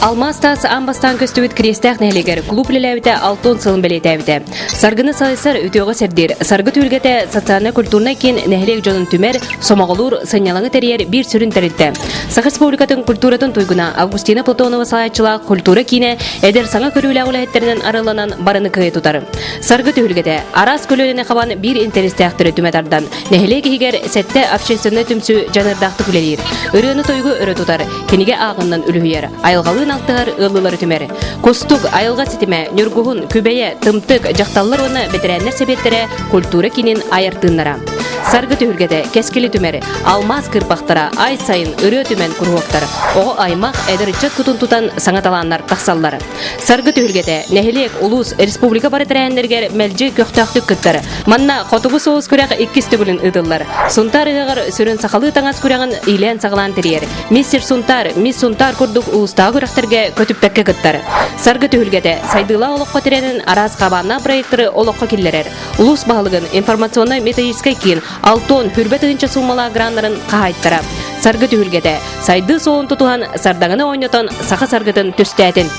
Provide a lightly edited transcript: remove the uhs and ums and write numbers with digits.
Алмастас амбастан көстүгіт крестақ нәлегер клуб леләвіте алтон сылын білетәвіте. Саргыны сайсар өтеуға сердер. Саргы түлгеті социально-культурна кен нәлег жонын түмер, сомағылур сынялаңы тәрер бір сүрін тәрілді. Сақ республикатын культуратын туйгуна Августина Платонова салайчыла культура кине әдер саңа көрілі ағылайеттерінен арыланан барыны күйе тұтары. Саргы түлгеті арас көлеліне қабан бір интерестәқтірі түмәдардан. Нәлег егер сәтті общественный түмсі жанырдақты күлелер. Өрені тойгу өрі тұтары. Кенеге ағыннан үліхер. Айылғалын алтығар ылылары түмәрі. Костук айылға сетіме, нүргуғын, күбәйе, тымтық, жақталылар оны бетерәнер себеттері культура кенен айыртынлара. Саргы түлгеде кескілі түмәрі, алмаз кырпақтара, ай сайын үрі түмен күруақтары. Оғы аймақ әдірітчат күтін тұтан саңаталанлар тақсаллары. Саргы түлгеде нәхелек улус республика барытырәндергер мәлжі көқтақтық күттары. Манна қотыбы соғыз көрәқ еккіз түгілін ұдылар. Сунтар ұғығыр сүрін сақалы таңас көрәғын илен сағылан тірер. Мистер Сунтар, мисс Сунтар күрдік ұлыстағы көрәқтерге көтіптәкке күттары. Саргы түлгеде сайдыла олыққа тіренін араз қабанна проекторы олыққа келлерер. Улус бағылығын информационный методическай кейін алтон хүрбет ұйынша суммала гранларын қағайттара. Саргы түлгеде сайды соғын тұтуған сардағыны ойнатан сақа саргытын түстәтін.